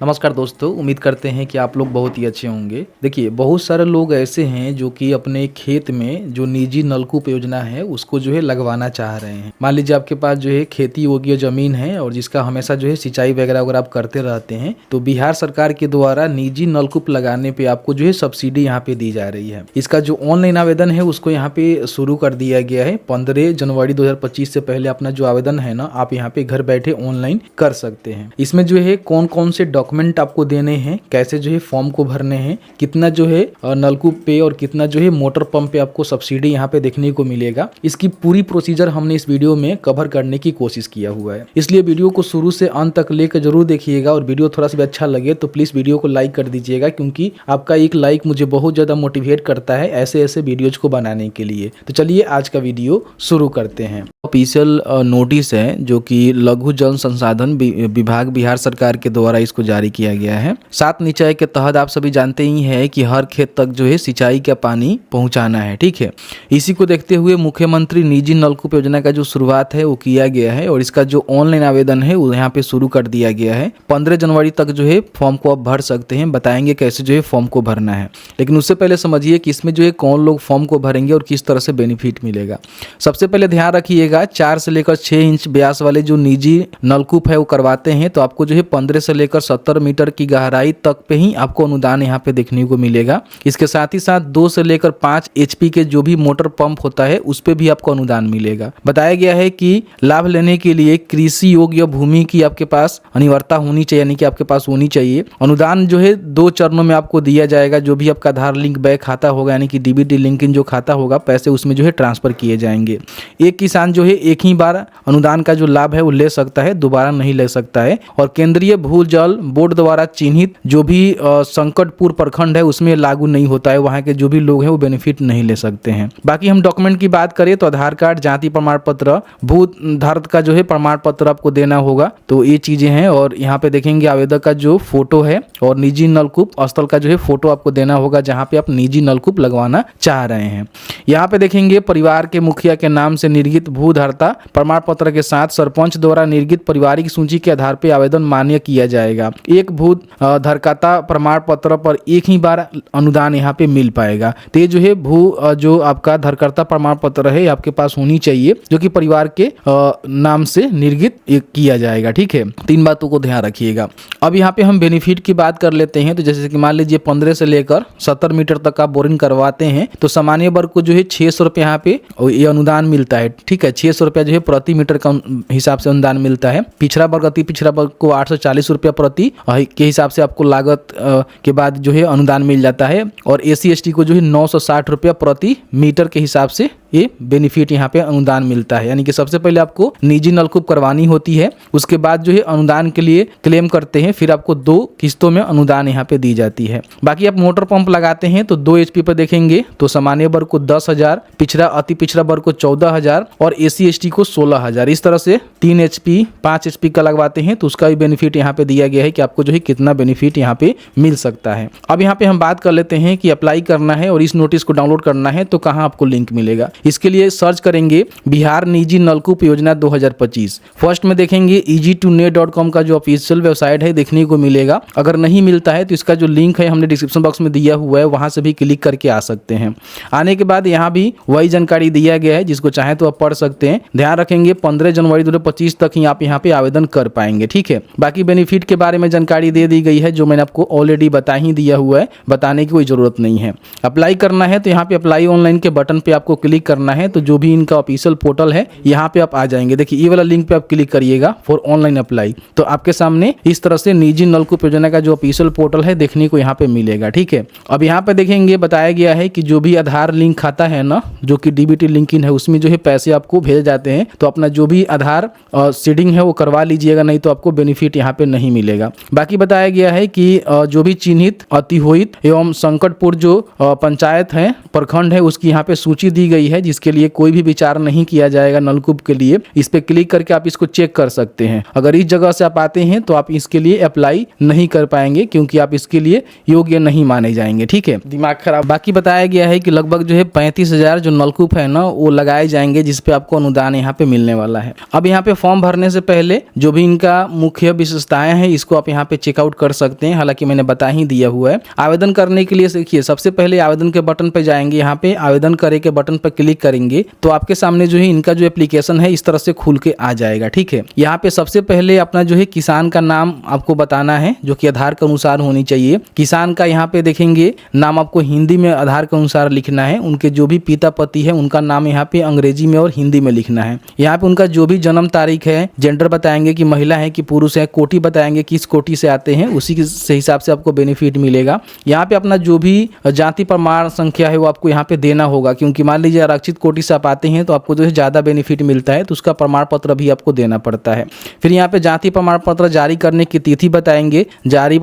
नमस्कार दोस्तों, उम्मीद करते हैं कि आप लोग बहुत ही अच्छे होंगे। देखिए, बहुत सारे लोग ऐसे हैं जो कि अपने खेत में जो निजी नलकूप योजना है उसको जो है लगवाना चाह रहे हैं। मान लीजिए आपके पास जो है खेती योग्य जमीन है और जिसका हमेशा जो है सिंचाई वगैरह अगर आप करते रहते हैं तो बिहार सरकार के द्वारा निजी नलकूप लगाने पे आपको जो है सब्सिडी यहाँ पे दी जा रही है। इसका जो ऑनलाइन आवेदन है उसको यहाँ पे शुरू कर दिया गया है। 15 जनवरी 2025 से पहले अपना जो आवेदन है ना, आप यहाँ पे घर बैठे ऑनलाइन कर सकते हैं। इसमें जो है कौन कौन से डॉक्यूमेंट आपको देने हैं, कैसे जो है फॉर्म को भरने हैं, कितना जो है नलकूप पे और कितना जो है मोटर पंप पे आपको सब्सिडी यहाँ पे देखने को मिलेगा, इसकी पूरी प्रोसीजर हमने इस वीडियो में कवर करने की कोशिश किया हुआ है। इसलिए वीडियो को शुरू से अंत तक लेकर जरूर देखिएगा और वीडियो थोड़ा सा भी अच्छा लगे तो प्लीज वीडियो को लाइक कर दीजिएगा, क्योंकि आपका एक लाइक मुझे बहुत ज्यादा मोटिवेट करता है ऐसे ऐसे वीडियोज को बनाने के लिए। तो चलिए आज का वीडियो शुरू करते हैं। ऑफिशियल नोटिस है जो कि लघु जल संसाधन विभाग बिहार सरकार के द्वारा इसको जारी किया गया है। 7 निश्चय के तहत आप सभी जानते ही हैं कि हर खेत तक जो है सिंचाई का पानी पहुंचाना है, ठीक है। इसी को देखते हुए मुख्यमंत्री निजी नलकूप योजना का जो शुरुआत है वो किया गया है और इसका जो ऑनलाइन आवेदन है वो यहाँ पे शुरू कर दिया गया है। 15 जनवरी तक जो है फॉर्म को आप भर सकते हैं। बताएंगे कैसे जो है फॉर्म को भरना है, लेकिन उससे पहले समझिए कि इसमें जो है कौन लोग फॉर्म को भरेंगे और किस तरह से बेनिफिट मिलेगा। सबसे पहले ध्यान रखिएगा, 4 से लेकर 6 इंच व्यास वाले जो निजी नलकूप है वो करवाते हैं तो आपको जो है 15 से लेकर 70 मीटर की गहराई तक पे ही आपको अनुदान यहाँ पे देखने को मिलेगा। इसके साथ ही साथ 2 से लेकर 5 HP के जो भी मोटर पंप होता है उस पे भी आपको अनुदान मिलेगा। बताया गया है कि लाभ लेने के लिए कृषि योग्य भूमि की आपके पास अनिवार्यता होनी चाहिए, यानी कि आपके पास होनी चाहिए। अनुदान जो है 2 चरणों में आपको दिया जाएगा। जो भी आपका आधार लिंक बैंक खाता होगा, यानी कि DBT लिंकिंग जो खाता होगा, पैसे उसमें जो है ट्रांसफर किए जाएंगे। एक किसान जो है एक ही बार अनुदान का जो लाभ है वो ले सकता है, दोबारा नहीं ले सकता है। और केंद्रीय भू जल बोर्ड द्वारा चिन्हित जो भी संकटपुर प्रखंड है उसमें लागू नहीं होता है। वहाँ के जो भी लोग हैं वो बेनिफिट नहीं ले सकते हैं। बाकी हम डॉक्यूमेंट की बात करें तो आधार कार्ड, जाति प्रमाण पत्र, भू धारक का जो है प्रमाण पत्र आपको देना होगा। तो ये चीजें हैं। और यहाँ पे देखेंगे आवेदक का जो फोटो है और निजी नलकूप स्थल का जो है फोटो आपको देना होगा जहाँ पे आप निजी नलकूप लगवाना चाह रहे हैं। यहाँ पे देखेंगे परिवार के मुखिया के नाम से निर्गत भू धारता प्रमाण पत्र के साथ सरपंच द्वारा निर्गत पारिवारिक सूची के आधार पर आवेदन मान्य किया जाएगा। एक भू धारकता प्रमाण पत्र पर एक ही बार अनुदान यहाँ पे मिल पाएगा। तो ये जो है जो आपका धारकता प्रमाण पत्र है आपके पास होनी चाहिए, जो कि परिवार के नाम से निर्गत किया जाएगा, ठीक है। 3 बातों को ध्यान रखिएगा। अब यहाँ पे हम बेनिफिट की बात कर लेते हैं। तो जैसे कि मान लीजिए 15 से लेकर 70 मीटर तक आप बोरिंग करवाते हैं तो सामान्य वर्ग को जो है 600 रुपये यहाँ पे ये अनुदान मिलता है, ठीक है। 600 रुपया जो है प्रति मीटर का हिसाब से अनुदान मिलता है। पिछड़ा वर्ग अति पिछड़ा वर्ग को 840 रुपया प्रति के हिसाब से आपको लागत के बाद जो है अनुदान मिल जाता है। और SC ST को जो है 960 रुपया प्रति मीटर के हिसाब से ये बेनिफिट यहाँ पे अनुदान मिलता है। यानी कि सबसे पहले आपको निजी नलकूप करवानी होती है, उसके बाद जो है अनुदान के लिए क्लेम करते हैं, फिर आपको 2 किस्तों में अनुदान यहाँ पे दी जाती है। बाकी आप मोटर पंप लगाते हैं तो 2 HP पर देखेंगे तो सामान्य वर्ग को 10,000, पिछड़ा अति पिछड़ा वर्ग को 14,000 और SC ST को 16,000। इस तरह से 3 HP 5 HP का लगवाते हैं तो उसका भी बेनिफिट यहाँ पे दिया गया है कि आपको जो है कितना बेनिफिट यहाँ पे मिल सकता है। अब यहाँ पे हम बात कर लेते हैं कि अप्लाई करना है और इस नोटिस को डाउनलोड करना है तो कहाँ आपको लिंक मिलेगा। इसके लिए सर्च करेंगे बिहार निजी नलकूप योजना 2025। फर्स्ट में देखेंगे easy2net.com का जो ऑफिशियल वेबसाइट है देखने को मिलेगा। अगर नहीं मिलता है तो इसका जो लिंक है हमने डिस्क्रिप्शन बॉक्स में दिया हुआ है, वहां से भी क्लिक करके आ सकते हैं। आने के बाद यहाँ भी वही जानकारी दिया गया है, जिसको चाहे तो आप पढ़ सकते हैं। ध्यान रखेंगे 15 जनवरी 2025 तक ही आप यहाँ पे आवेदन कर पाएंगे, ठीक है। बाकी बेनिफिट के बारे में जानकारी दे दी गई है जो मैंने आपको ऑलरेडी बता ही दिया हुआ है, बताने की कोई जरूरत नहीं है। अप्लाई करना है तो यहाँ पे अप्लाई ऑनलाइन के बटन पे आपको क्लिक करना है। तो जो भी इनका ऑफिशियल पोर्टल है यहाँ पे आप आ जाएंगे। देखिए ये वाला लिंक पे आप क्लिक करिएगा फॉर ऑनलाइन अप्लाई, तो आपके सामने इस तरह से निजी नलकूप योजना का जो ऑफिशियल पोर्टल है देखने को यहाँ पे मिलेगा, ठीक है। अब यहाँ पे देखेंगे बताया गया है कि जो भी आधार लिंक खाता है ना, जो कि DBT लिंकिंग है, उसमें जो है पैसे आपको भेज जाते हैं। तो अपना जो भी आधार सीडिंग है वो करवा लीजिएगा, नहीं तो आपको बेनिफिट यहाँ पे नहीं मिलेगा। बाकी बताया गया है कि जो भी चिन्हित अतिहोहित एवं संकटपुर जो पंचायत है प्रखंड है उसकी यहाँ पे सूची दी गई है, जिसके लिए कोई भी विचार नहीं किया जाएगा नलकूप के लिए। इस पे क्लिक करके आप इसको चेक कर सकते हैं। अगर इस जगह से आप आते हैं तो आप इसके लिए अप्लाई नहीं कर पाएंगे, क्योंकि आप इसके लिए योग्य नहीं माने जाएंगे। ठीक है, दिमाग खराब। बाकी बताया गया है कि लगभग जो है 35,000 जो नलकूप है ना वो लगाए जाएंगे, जिसपे आपको अनुदान यहाँ पे मिलने वाला है। अब यहाँ पे फॉर्म भरने से पहले जो भी इनका मुख्य विशेषताएं हैं इसको आप यहाँ पे चेकआउट कर सकते हैं, हालांकि मैंने बता ही दिया हुआ है। आवेदन करने के लिए देखिए, सबसे पहले आवेदन के बटन पे जाएंगे, यहाँ पे आवेदन करे के बटन पर क्लिक करेंगे तो आपके सामने जो है इनका जो एप्लीकेशन है इस तरह से खुल के आ जाएगा। ठीक है, यहाँ पे सबसे पहले अपना जो है किसान का नाम आपको बताना है, जो कि आधार के अनुसार होनी चाहिए। किसान का यहाँ पे देखेंगे नाम आपको हिंदी में आधार के अनुसार लिखना है। उनके जो भी पिता पति है उनका नाम यहाँ पे अंग्रेजी में और हिंदी में लिखना है। यहाँ पे उनका जो भी जन्म तारीख है, जेंडर बताएंगे कि महिला है कि पुरुष है, कोटि बताएंगे किस कोटि से आते हैं, उसी के से हिसाब से आपको बेनिफिट मिलेगा। यहाँ पे अपना जो भी जाति प्रमाण संख्या है वो आपको यहाँ पे देना होगा, क्योंकि मान लीजिए आरक्षित कोटि से आप आते हैं तो आपको जो है ज़्यादा बेनिफिट मिलता है, तो उसका प्रमाण पत्र भी आपको देना पड़ता है। फिर यहाँ पे जाति प्रमाण पत्र जारी करने की तिथि बताएंगे, जाति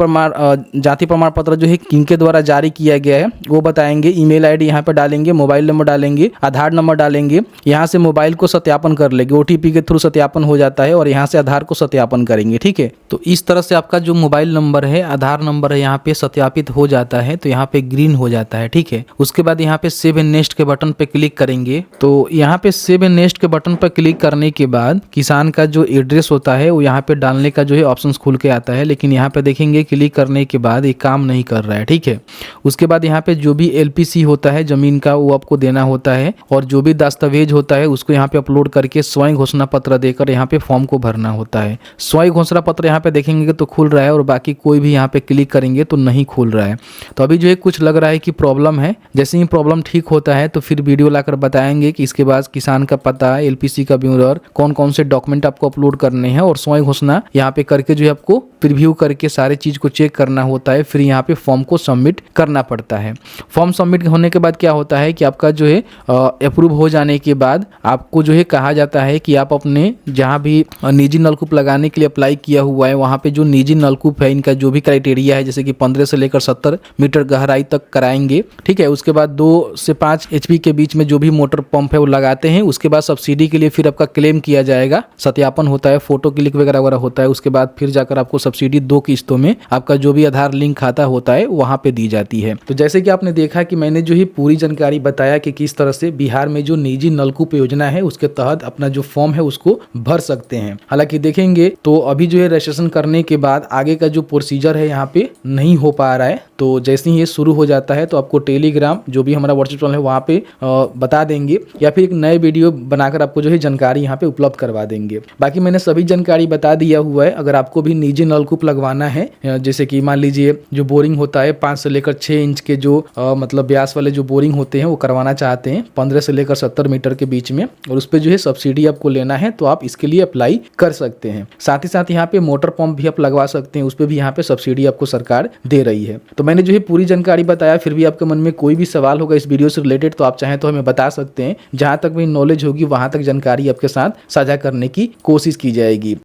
प्रमाण पत्र जो है किनके द्वारा जारी किया गया है वो बताएंगे। ईमेल आईडी यहाँ पे डालेंगे, मोबाइल नंबर डालेंगे, आधार नंबर डालेंगे। यहाँ से मोबाइल को सत्यापन कर लेंगे, OTP के थ्रू सत्यापन हो जाता है, और यहाँ से आधार को सत्यापन करेंगे। ठीक है, तो इस तरह से आपका जो मोबाइल नंबर है, आधार नंबर है, यहाँ पे सत्यापित हो जाता है, तो यहाँ पे ग्रीन हो जाता है। ठीक है, उसके बाद यहाँ पे सेव एंड नेक्स्ट के बटन पे क्लिक करेंगे। तो यहाँ पे सेव एंड नेक्स्ट के बटन पर क्लिक करने के बाद किसान का जो एड्रेस होता है वो यहाँ पे डालने का जो है ऑप्शंस खुल के आता है, लेकिन यहाँ पे देखेंगे क्लिक करने के बाद ये काम नहीं कर रहा है। ठीक है, उसके बाद यहाँ पे जो भी LPC होता है जमीन का वो आपको देना होता है, और जो भी दस्तावेज होता है उसको यहाँ पे अपलोड करके स्वयं घोषणा पत्र देकर यहाँ पे फॉर्म को भरना होता है। स्वयं घोषणा पत्र यहाँ पे देखेंगे तो खुल रहा है, और बाकी कोई भी यहाँ पे क्लिक करेंगे तो नहीं खुल रहा है। तो अभी जो है कुछ लग रहा है कि प्रॉब्लम है। जैसे ही प्रॉब्लम ठीक होता है तो फिर वीडियो लाकर बताएंगे कि इसके बाद किसान का पता, LPC का ब्योरा, कौन कौन से डॉक्यूमेंट आपको अपलोड करने हैं, और स्वयं घोषणा यहाँ पे करके जो है आपको प्रीव्यू करके सारे चीज को चेक करना होता है। फिर यहाँ पे फॉर्म को सबमिट करना पड़ता है। फॉर्म सबमिट होने के बाद क्या होता है कि आपका जो है अप्रूव हो जाने के बाद आपको जो है कहा जाता है कि आप अपने जहाँ भी निजी नलकूप लगाने के लिए अप्लाई किया हुआ है वहाँ पे जो निजी नलकूप है इनका जो भी क्राइटेरिया है, जैसे कि 15 से लेकर 70 मीटर गहराई तक कराएंगे। ठीक है, उसके बाद 2 से 5 HP के बीच में जो भी मोटर पंप है वो लगाते हैं। उसके बाद सब्सिडी के लिए फिर आपका क्लेम किया जाएगा, सत्यापन होता है, फोटो क्लिक वगैरह वगैरह होता है। उसके बाद फिर जाकर आपको सब्सिडी 2 किस्तों में आपका जो भी आधार लिंक खाता होता है वहाँ पे दी जाती है। तो जैसे कि आपने देखा कि मैंने जो ही पूरी जानकारी बताया कि किस तरह से बिहार में जो निजी नलकूप योजना है उसके तहत अपना जो फॉर्म है उसको भर सकते हैं। हालांकि देखेंगे तो अभी जो है रजिस्ट्रेशन करने के बाद आगे का जो प्रोसीजर है यहाँ पे नहीं हो पा रहा है। तो जैसे ही ये शुरू हो जाता है तो आपको टेलीग्राम जो भी हमारा व्हाट्सएप चैनल है वहाँ पे बता देंगे, या फिर एक नए वीडियो बनाकर आपको जो है जानकारी यहाँ पे उपलब्ध करवा देंगे। बाकी मैंने सभी जानकारी बता दिया हुआ है। अगर आपको भी निजी नलकूप लगवाना है, जैसे कि मान लीजिए जो बोरिंग होता है 5 से लेकर 6 इंच के जो मतलब व्यास वाले जो बोरिंग होते हैं वो करवाना चाहते हैं 15 से लेकर 70 मीटर के बीच में, और उस पर जो है सब्सिडी आपको लेना है तो आप इसके लिए अप्लाई कर सकते हैं। साथ ही साथ यहाँ पे मोटर पंप भी आप लगवा सकते हैं, उस पर भी यहाँ पे सब्सिडी आपको सरकार दे रही है। तो मैंने जो है पूरी जानकारी बताया। फिर भी आपके मन में कोई भी सवाल होगा इस वीडियो से रिलेटेड तो आप चाहें तो हमें बता सकते हैं। जहां तक भी नॉलेज होगी वहां तक जानकारी आपके साथ साझा करने की कोशिश की जाएगी।